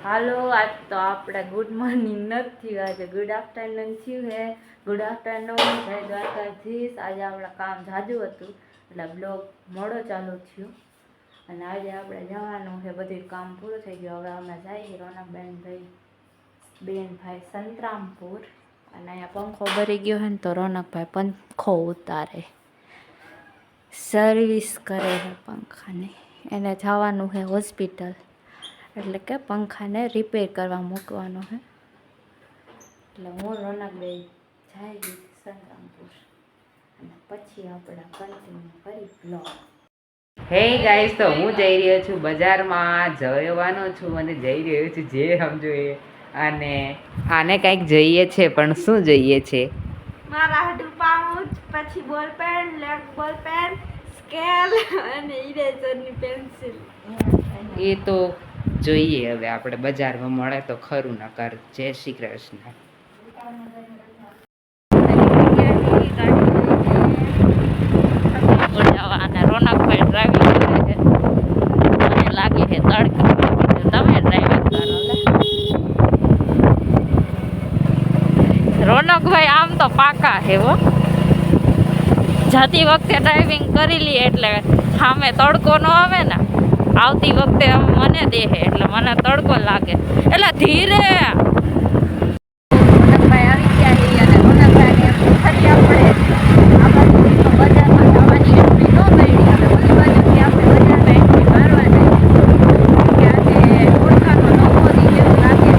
હાલો, આજ તો આપણે ગુડ મોર્નિંગ નથી થયું, આજે ગુડ આફ્ટરનૂન થયું હે. ગુડ આફ્ટરનૂન, જય દ્વારકાધીશ. આજે આપણે કામ જાજુ હતું એટલે બ્લોગ મોડો ચાલુ થયો અને આજે આપણે જવાનું છે. બધું કામ પૂરું થઈ ગયું. હવે અમે જઈએ રોનકભાઈ સંતરામપુર અને અહીંયા પંખો ભરી ગયો છે ને તો રોનકભાઈ પંખો ઉતારે, સર્વિસ કરે છે પંખાને. એને જવાનું છે હોસ્પિટલ, એટલે કે પંખાને રિપેર કરવા મૂકવાનો છે. એટલે હું રોનકભાઈ જાય સંતરામપુર અને પછી આપણે કન્ટિન્યુ કરી બ્લોગ. હે ગાઈસ, તો હું જઈ રહ્યો છું બજારમાં, જવાનો છું અને જઈ રહ્યો છું જે સમજો એ. અને આને કંઈક જોઈએ છે, પણ શું જોઈએ છે? મારા હાટુ પાઉચ, પછી બોલ પેન, લેગ બોલ પેન, સ્કેલ અને ઇરેઝરની પેન્સિલ. એ તો જોઈએ, હવે આપણે બજારમાં મળે તો ખરું. ન કર. જય શ્રી કૃષ્ણ. રોનકભાઈ ડ્રાઇવિંગ કરે છે, મને લાગે છે તડકા. તમે ડ્રાઇવિંગ કરો. રોનકભાઈ આમ તો પાકા છે હો. જતી વખતે ડ્રાઇવિંગ કરી લઈએ એટલે સામે તડકો ન આવે ને. આવતી વખતે મને દેહે એટલે મને તડકો લાગે એટલે ધીરે. રોનકભાઈ આવી ગયા છે અને રોનકભાઈને ફરી આપણે આ બાજુથી તો બજારમાં જવાની એન્ટ્રી ન મળી. હવે ઓલી બાજુથી આપણે બજારમાં એન્ટ્રી મારવાની કે આજે ઓળખાનો નવો દી જેવું લાગે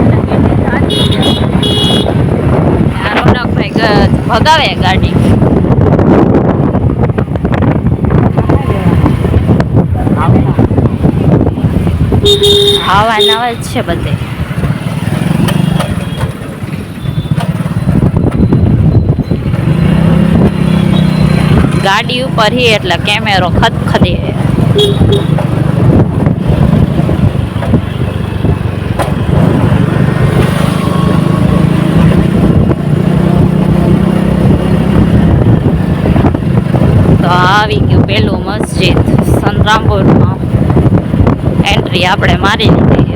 એટલે સાચી છે. રોનકભાઈ ભગાવે ગાડી. હવા નવા જ છે બધે. ગાડી ઉપર હી એટલે કેમેરો ખદખદે. તો આવી ગયું પેલું મસ્જિદ સંતરામપુરમાં. એન્ટ્રી આપણે મારી લીધી.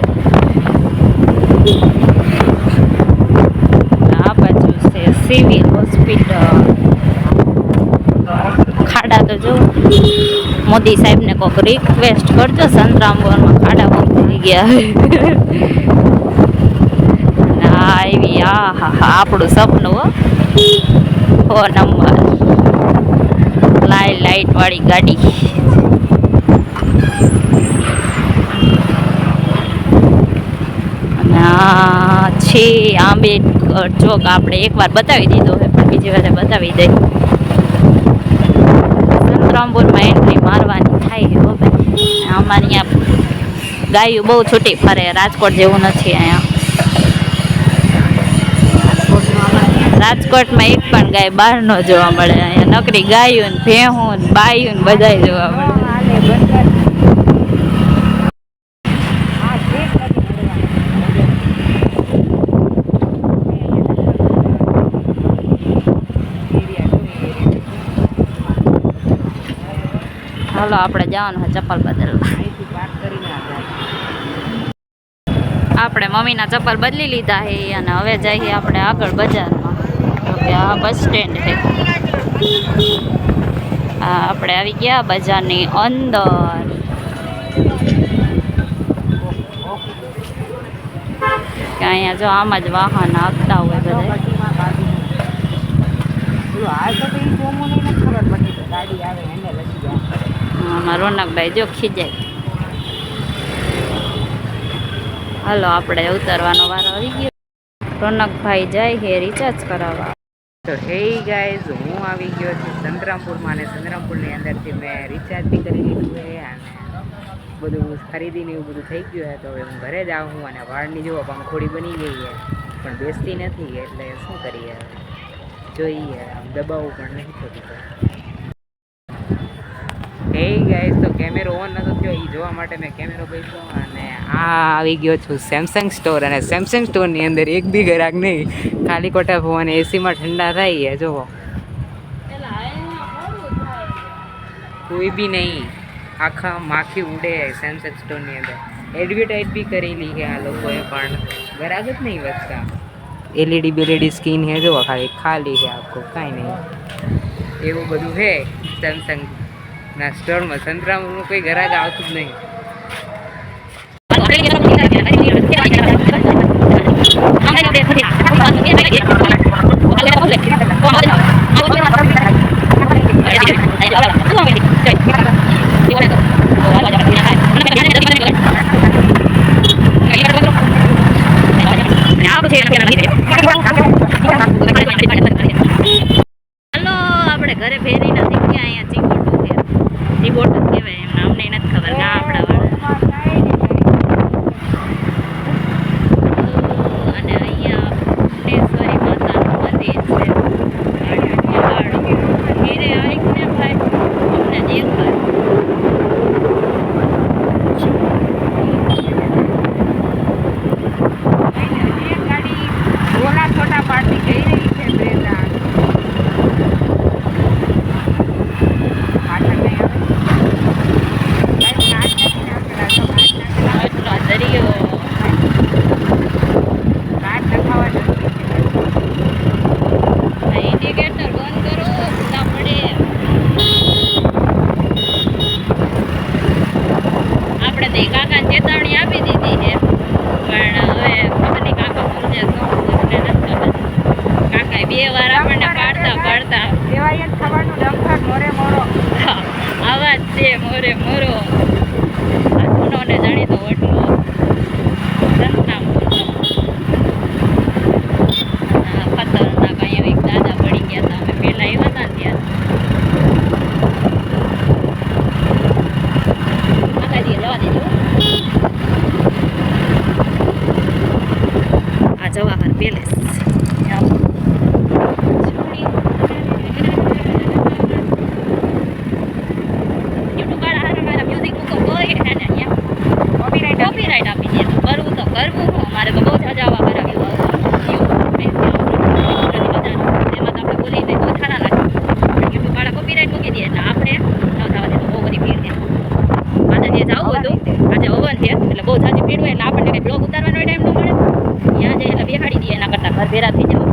આ બાજુ છે સિવિલ હોસ્પિટલ. ખાડા તો જો મોદી સાહેબને કોઈક રિક્વેસ્ટ કરજો, સંતરામપુરમાં ખાડા બહુ થઈ ગયા. આવી હા આપણું સપનું હો નંબર. લાઈટ વાળી ગાડી. છે આંબેડકર ચોક. આપણે એકવાર બતાવી દીધો હોય પણ બીજી વાર બતાવી દઈ. સંતરામપુરમાં એન્ટ્રી મારવાની થાય છે હો ભાઈ. અમારે અહીંયા ગાયું બહુ છૂટી ફરે, રાજકોટ જેવું નથી અહીંયા. રાજકોટમાં એક પણ ગાય બહાર ન જોવા મળે. અહીંયા નકરી ગાયું ને ભેહું ને બાયું ને બધાય જોવા મળે. હાલો, આપણે જવાનું છે ચપ્પલ બદલવા. આપણે મમ્મીના ચપ્પલ બદલી લીધા છે અને હવે જઈએ આપણે આગળ બજારમાં. આ બસ સ્ટેન્ડ છે. આપણે આવી ગયા બજારની અંદર. અહીંયા જો આમ જ વાહન આવતા હોય બધા. રોનકભાઈ જો ખીજાય. હાલો, આપણે ઉતરવાનો વારો આવી ગયો. રોનકભાઈ જાય છે રિચાર્જ કરાવવા. તો હે ગાઈઝ, હું આવી ગયો છું સંતરામપુરમાં અને સંતરામપુરની અંદરથી મેં રિચાર્જ બી કરી લીધું છે અને બધું ખરીદીને એવું બધું થઈ ગયું છે. તો હવે હું ઘરે જ આવું અને વાળની જુઓ પંખોડી બની ગઈ છે પણ બેસતી નથી. એટલે શું કરીએ, જોઈએ. આમ દબાવવું પણ નહીં થતું. હે ગાઈસ, તો કેમેરો ઓન નતો થયો એ જોવા માટે મેં કેમેરો બેસ્યો અને આવી ગયો છું સેમસંગ સ્ટોર. અને સેમસંગ સ્ટોરની અંદર એક બી ગ્રાહક નહીં, ખાલી કોટા ભવન એસીમાં ઠંડા થાય. જુઓ, કોઈ બી નહીં, આખા માખી ઉડે સેમસંગ સ્ટોરની અંદર. એડવર્ટાઇઝ બી કરેલી છે આ લોકોએ, પણ ગરાગ જ નહીં વધતા. એલઈડી બેલઈડી સ્કીન હે જો ખાલી છે આખું, કાંઈ નહીં. એવું બધું છે સેમસંગના સ્ટોરમાં. સંતરામનું કોઈ ગરાગ આવતું જ નહીં. હલો, આપણે ઘરે ફેરી નથી ગયા. અહીંયા ચીબોટું છે. ચીબોટ જ કહેવાય, એમ અમને નથી ખબર. ગામડા વાળા. અને અહીંયા ભુવનેશ્વરી માતાનું મંદિર છે. ઘીરે આવીને ભાઈ અમને દેખાય. છોટા પાર્ટી જઈ રહી છે દરિયો ઇન્ડિકેટર બંધ કરો, ભૂલા પડે. આપણે તો કાકાને ચેતવણી આપી દીધી છે, પણ હવે ખબર નહીં કાકા સમજે શું એટલે નથી ખબર. કાકાએ 2 વાર આપણને પાડતા દેવાય જ થવાનું ડંખર મોરે મોરો. આવાજ છે મોરે મોરો. આ જૂનો ને જાણીતો વટલો સંતરામપુરનો. ખતરનાક અહીંયા એક દાદા પડી ગયા હતા. અમે પહેલા આવ્યા હતા ને ત્યાં આગાજી જવા દેજો. આ જવાહર પેલેસ. કોપીરાઇટ આપી દે. કરવું તો કરવું હું. મારે તો બહુ જ હજાવા કરાવ્યું. એમાં તો આપણે બોલી દઈએ તો સારા લાગે. યુટ્યુબ વાળા કોપીરાઇટ મૂકી દે એટલે આપણે ન થવા દે. બહુ બધી ભીડ છે. આજે જે જવું હતું, આજે હવન છે એટલે બહુ જાજી ભીડ હોય એટલે આપણને કંઈ બ્લોગ ઉતારવાનો ટાઈમ ન મળે. ત્યાં જઈએ એટલે બેહાડી દઈએ. એના કરતાં ઘર ભેરા થઈ જવા.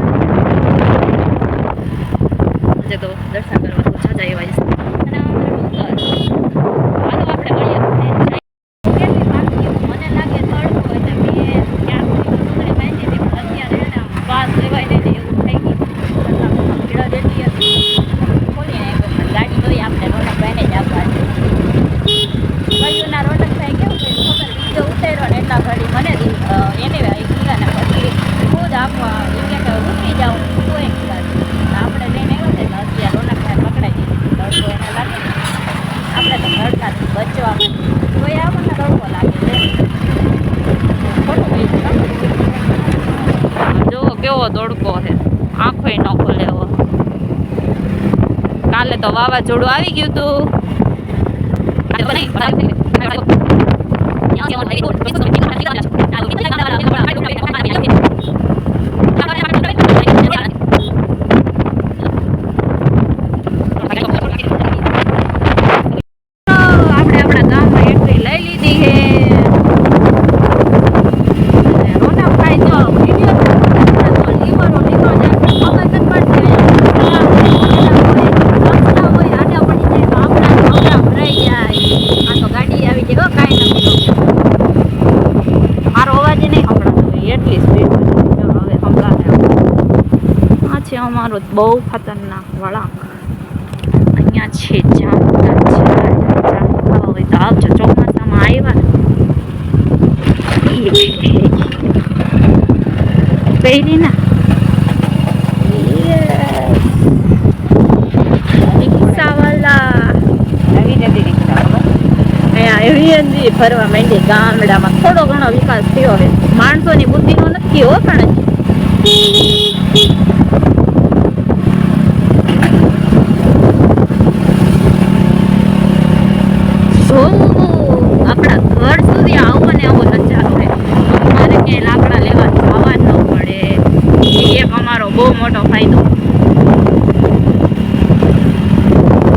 આજે તો દર્શન કરવા તો જાજા એવા છે. અને હાલો આપણે મળીએ. કેવો તડકો છે, આંખો ન ખોલે. કાલે તો વાવાઝોડું આવી ગયું હતું. આપણે આપણા ગામમાં એન્ટ્રી લઈ લીધી છે. અમારો બહુ ખતરનાક વળાંક અહીંયા છે. જામુના ઝાડ ખાવા હોય તો આવજો. ચોમાસામાં આવ્યા પહેરી ના રિક્ષાવાલા એવી ફરવા માંડી. ગામડામાં થોડો ઘણો વિકાસ થયો છે. માણસોની બુદ્ધિનો નથી હો, પણ આપણા ઘર સુધી આવો ને આવો નજારો છે. અમારે ક્યાંય લાકડા લેવા જવા જ ન પડે. એ એક અમારો બહુ મોટો ફાયદો.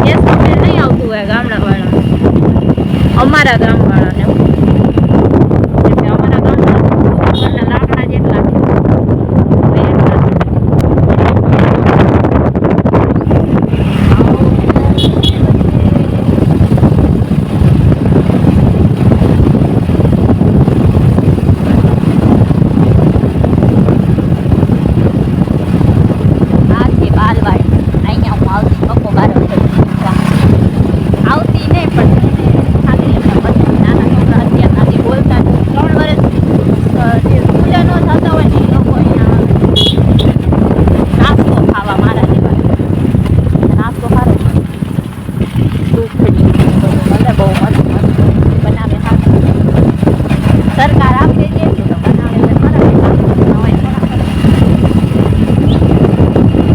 ગેસ નહીં આવતું હોય ગામડા વાળા, અમારા ગામ વાળાને. સરકાર આપે છે તો બનાવે એટલે ખરા હોય થોડા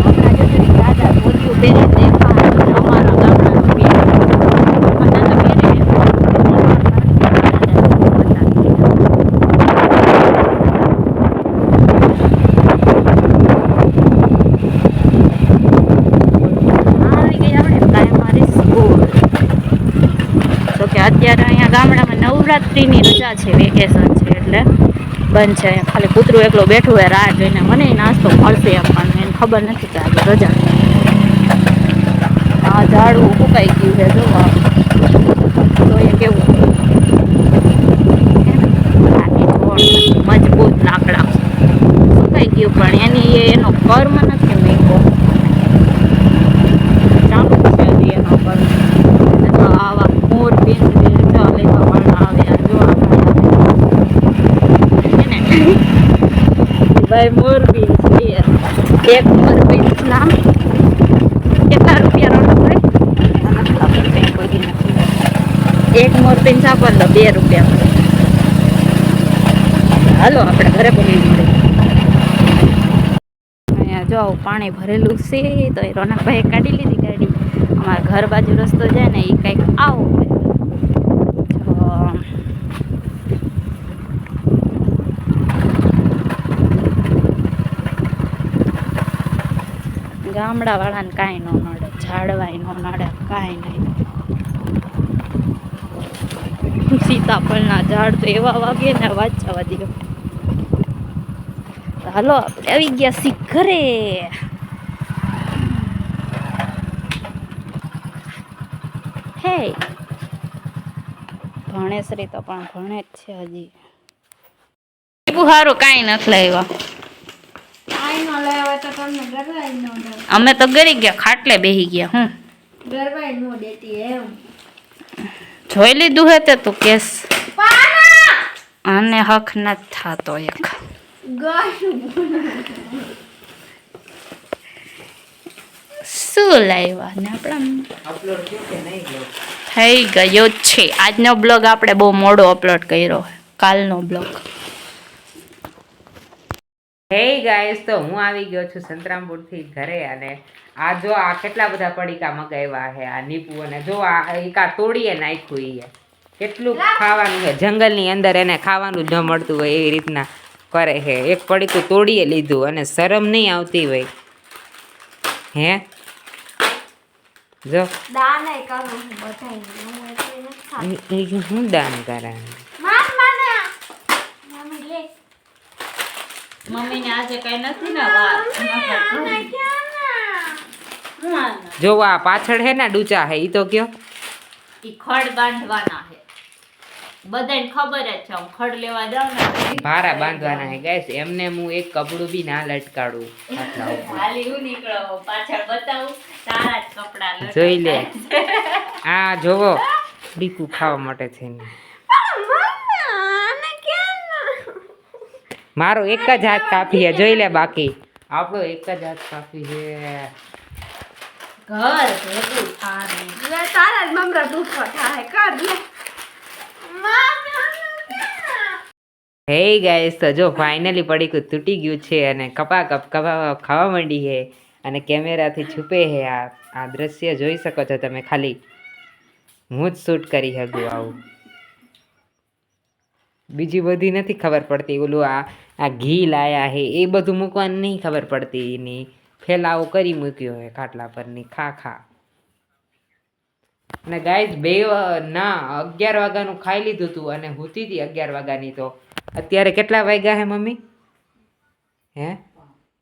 હમણાં જો દાદા ધોતિયું પહેરી દેખા અમારા ગામડાનું પહેરે અત્યારે અહીંયા ગામડામાં નવરાત્રિની રજા છે, વેકેશન છે એટલે બંધ છે. અહીંયા ખાલી કૂતરું એકલો બેઠું હોય રાહ જોઈને, મને નાસ્તો મળશે એમ પણ એને ખબર નથી કે આજે રજા. આ ઝાડવું ફૂંકાઈ ગયું છે, જોવા તો એ કેવું મજબૂત લાકડા ફૂંકાઈ ગયું, પણ એનો કર્મ નથી મેકો ચાલુ છે એનો કર્મ. આવા મોર બિન ભાઈ મોરબી છે. એક મોરબી ના કેટલા રૂપિયા એક મોરબી છાપો તો 2 રૂપિયા. હાલો આપણે ઘરે બોલી મળે. અહીંયા જો પાણી ભરેલું છે તો એ રોનકભાઈ કાઢી લીધી ગાડી. અમારા ઘર બાજુ રસ્તો જાય ને એ કંઈક આવો હોય. ગામડાવાળાને કાંઈ ન નડે, ઝાડવાય ન નડે, કાંઈ નહીં. સીતાફળના ઝાડ તો એવા વાગે ને વાત જવા દો. હાલો આપણે આવી ગયા સી ઘરે. હે ભણેશ્રી તો પણ ભણે જ છે હજી. સારું કાંઈ નથી લાવ્યા. અમે તો ગરી ગયા, ખાટલે બેહી ગયા. હું જોઈ લીધું હે તે તું કેસ આને હક નથી થતો એક. શું લાવ્યા ને આપણા થઈ ગયો છે. આજનો બ્લોગ આપણે બહુ મોડો અપલોડ કર્યો, કાલનો બ્લોગ. હે ગાઈસ, તો હું આવી ગયો છું સંતરામપુરથી ઘરે. અને આ જો આ કેટલા બધા પડીકા મગાવ્યા છે આ નીપુ. અને જો આ એકા તોડીએ નાખ્યું. એ કેટલું ખાવાનું છે, જંગલની અંદર એને ખાવાનું ન મળતું હોય એવી રીતના કરે છે. એક પડીકું તોડીએ લીધું અને શરમ નહીં આવતી હોય. હે જો હું દાન કરે મમ્મીને આજે કઈ નથી ને જો આ પાછળ હે ને ડૂચા હે ઈ તો કયો ઈ ખડ બાંધવાના હે. બધાને ખબર જ છે હું ખડ લેવા જાઉં ને ભારા બાંધવાના હે ગાઈસ. એમને હું એક કપડું બી ના લટકાડું. હાલી હું નીકળો પાછળ બતાવું તારા જ કપડા જોઈ લે. આ જોવો ડીકુ ખાવા માટે છે ને. મારો એક જ હાથ કાફી છે, જોઈ લે. બાકી આપણો એક જ હાથ કાફી છે. ઘર ભેગું થાને લે તારા જ મમરા દુખો થાય કર લે. હે ગાઈસ, તો જો ફાઇનલી પડીકું તૂટી ગયું છે અને કપા ખાવા માંડી છે અને કેમેરાથી છુપે છે. આ દ્રશ્ય જોઈ શકો છો તમે. ખાલી હું જ શૂટ કરી શકું આવું, બીજી બધી નથી ખબર પડતી. ઓલું આ ઘી લાયા છે એ બધું મૂકવાની નહીં ખબર પડતી. એની ફેલાવો કરી મૂક્યો હોય ખાટલા પરની. ખા અને ગાઈસ 11 વાગ્યાનું ખાઈ લીધું હતું અને હુતી હતી 11 વાગ્યાની. તો અત્યારે કેટલા વાગ્યા હે મમ્મી? હે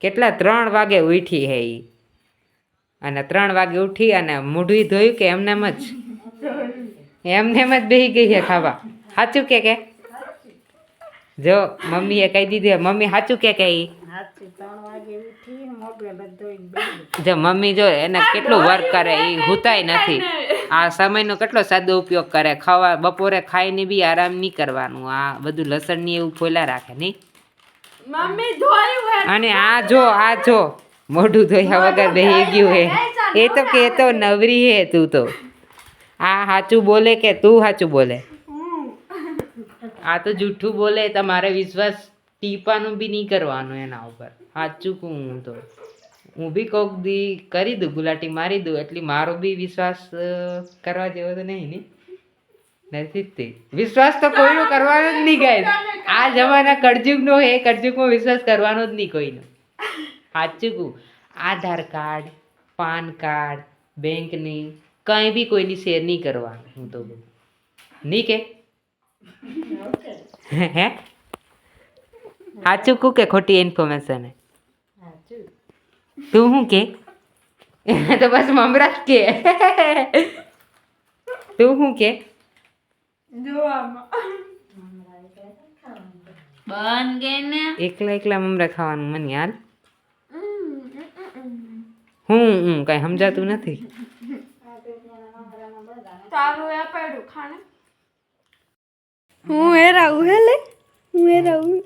કેટલા? 3 વાગે ઉઠી હે ઈ. અને 3 વાગે ઉઠી અને મોઢું ધોયું કે એમનેમ જ બેહી ગઈ છે ખાવા. સાચું કે જો મમ્મીએ કહી દીધું. મમ્મી સાચું કે ઈ જો મમ્મી જો એને કેટલું વર્ક કરે. એ હુતાય નથી. આ સમયનો કેટલો સાદો ઉપયોગ કરે. ખાવા બપોરે ખાઈને બી આરામ નહીં કરવાનું. આ બધું લસણ ની એવું ફોલા રાખે નહીં. અને આ જો મોઢું ધોયા વગર બેહી ગયું હે. એ તો કેતો નવરી હે તું તો. આ સાચું બોલે કે તું સાચું બોલે? આ તો જૂઠું બોલે, તમારે વિશ્વાસ ટીપાનું બી નહીં કરવાનું એના ઉપર. સાચું કહું હું તો, હું બી કોક દી કરી દઉં, ગુલાટી મારી દઉં, એટલે મારો બી વિશ્વાસ કરવા જેવો તો નહીં ને. નથી તે વિશ્વાસ તો કોઈનો કરવાનો જ નહીં ગાય. આ જમાના કળજુગનો હે, કળજુગમાં વિશ્વાસ કરવાનો જ નહીં કોઈનો. સાચું કહું, આધાર કાર્ડ, પાન કાર્ડ, બેંકની કંઈ બી કોઈની શેર નહીં કરવાનું. હું તો કહું નહીં કે હે સાચું કહું કે ખોટી ઇન્ફોર્મેશન હે? તું શું કે તો બસ મમરા જ કે. તું શું કે બન ગે ને એકલા એકલા મમરા ખાવાનું મને યાર. હું કઈ સમજાતું નથી. તારું એ પડ્યું ખાને હું એ રહું હે લે હું એ રહું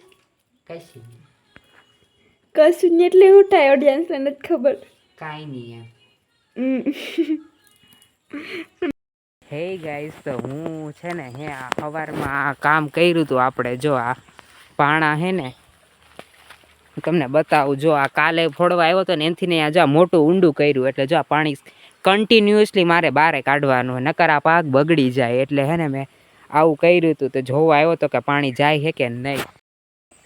કઈ કશું નહીં એટલે હું થાય ઓડિયન્સ ને નથી ખબર કાંઈ નહીં એમ. હે ગાઈસ, તો હું છે ને હે આ સવારમાં આ કામ કર્યું હતું આપણે. જો આ પાણા હે ને હું તમને બતાવું. જો આ કાલે ફોડવા આવ્યો હતો ને એનાથી ને જો આ મોટું ઊંડું કર્યું, એટલે જો આ પાણી કન્ટિન્યુઅસલી મારે બારે કાઢવાનું, નકર આ પાક બગડી જાય. એટલે હે ને મેં આવું કર્યું હતું. તો જોવા આવ્યો હતો કે પાણી જાય છે કે નહીં.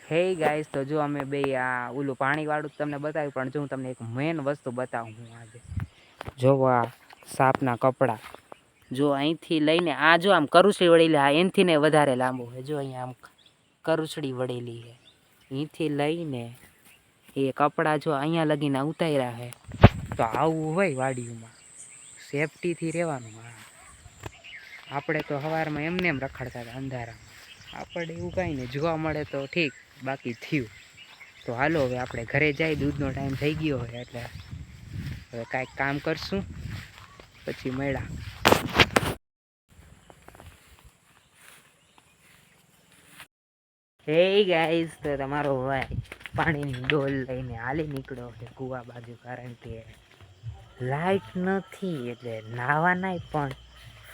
હે ગાઈસ, તો જો અમે બે આ ઓલું પાણીવાળું તમને બતાવ્યું, પણ જો હું તમને એક મેઇન વસ્તુ બતાવું હું આજે. જો આ સાપના કપડાં, જો અહીંથી લઈને આ જો આમ કરુસડી વળેલી, આ એનથી ને વધારે લાંબુ છે. જો અહીંયા આમ કરુસડી વળેલી છે, અહીંથી લઈને એ કપડાં જો અહીંયા લગીને ઉતાર્યા છે. તો આવું હોય વાડીઓમાં, સેફટીથી રહેવાનું. આપણે તો સવારમાં એમને એમ રખડતા હતા અંધારામાં. આપણે એવું કાંઈ નહીં, જોવા મળે તો ઠીક, બાકી થયું. તો હાલો હવે આપણે ઘરે જાય, દૂધનો ટાઈમ થઈ ગયો હોય, એટલે હવે કાંઈક કામ કરશું પછી મળ્યા. હે ગાઈસ, તો તમારો ભાઈ પાણીની ડોલ લઈને હાલી નીકળ્યો છે કૂવા બાજુ, કારણ કે લાઇટ નથી એટલે નાવાના પણ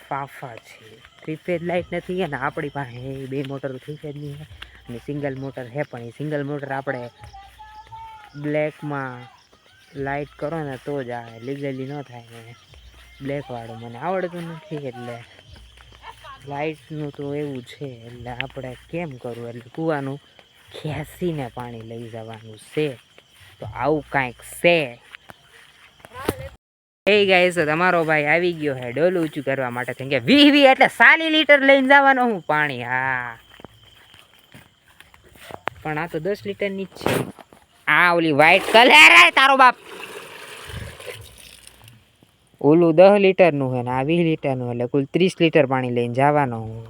ફાફા છે. પ્રીપેડ લાઇટ નથી અને આપણી પાસે બે મોટર થઈ જ નહીં, અને સિંગલ મોટર છે, પણ એ સિંગલ મોટર આપણે બ્લેકમાં લાઇટ કરો ને તો જ આવે, લીગલી ન થાય ને. બ્લેકવાળું મને આવડતું નથી, એટલે લાઇટનું તો એવું છે. એટલે આપણે કેમ કરવું, એટલે કૂવાનું ખેંચીને પાણી લઈ જવાનું છે. તો આવું કાંઈક છે. એ ગાઈસ, તમારો ભાઈ આવી ગયો છે ડોલું ઊંચું કરવા માટે. કેમ કે 20 એટલે 40 લીટર લઈને જવાનો હું પાણી. હા, પણ આ તો 10 લીટરની જ છે. આ ઓલી વ્હાઈટ કલર તારો બાપ, ઓલું 10 લીટરનું છે ને આ 20 લીટરનું, એટલે કુલ 30 લીટર પાણી લઈને જવાનો હું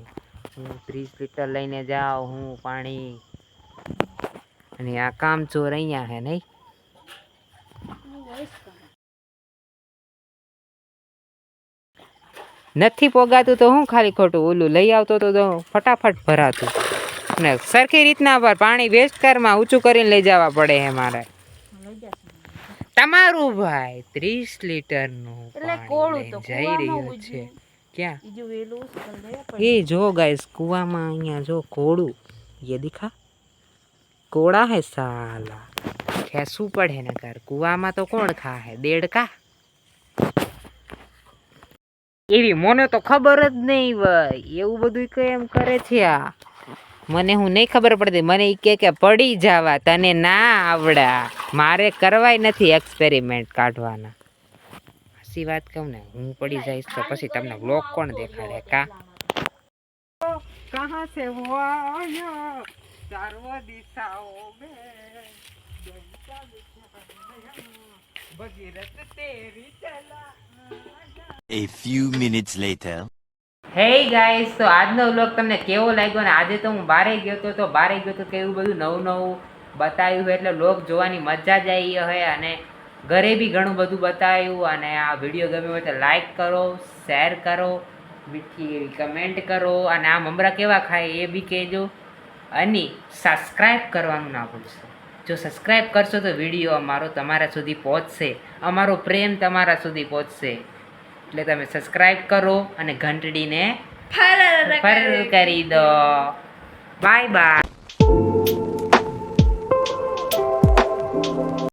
30 લીટર લઈને જાઉં હું પાણી. અને આ કામચોર અહીંયા છે નહીં, નથી પોગાતું તો હું ખાલી ખોટું ઓલું લઈ આવતો તો ફટાફટ ભરાતું. ને સરખી રીતના પર પાણી વેસ્ટ કરમાં ઊંચું કરીને લઈ જવા પડે છે મારે. તમારું ભાઈ 30 લીટરનું પાણી જઈ રહ્યું છે. ક્યાં એ જો ગાઈસ, કુવામાં અહીંયા જો કોળું, ये दिखा कोड़ा है साला, ખેંચવું પડે ને કર. કુવામાં તો કોણ ખા હે, દેડકા. એવી મને તો ખબર જ નહીં ભાઈ, એવું બધું કેમ કરે છે આ, મને હું નહીં ખબર પડતી. મને એ કે પડી જવા, તને ના આવડા, મારે કરવાય નથી એક્સપેરિમેન્ટ કાઢવાના. સાચી વાત કહું ને, હું પડી જઈશ તો પછી તમને વ્લોગ કોણ દેખાડે કા. કહા સે હો આયા સર્વ દિશાઓ મે ભગીરથ તેરી ચલા. A few minutes later. Hey guys, તો આજનો વ્લોગ તમને કેવો લાગ્યો? ને આજે તો હું બારે ગયો તો કેવું બધું નવું નવું બતાવ્યું હોય, એટલે વ્લોગ જોવાની મજા જ આવી હોય. અને ઘરે બી ઘણું બધું બતાવ્યું. અને આ વિડીયો ગમ્યો હોય તો લાઈક કરો, શેર કરો, મીઠી એવી કમેન્ટ કરો, અને આ મમરા કેવા ખાય એ બી કહેજો. અને સબસ્ક્રાઈબ કરવાનું ના ભૂલશો. જો સબસ્ક્રાઈબ કરશો તો વિડીયો અમારો તમારા સુધી પહોંચશે, અમારો પ્રેમ તમારા સુધી પહોંચશે. એટલે તમે સબસ્ક્રાઈબ કરો અને ઘંટડીને ફર કરી દો. Bye bye.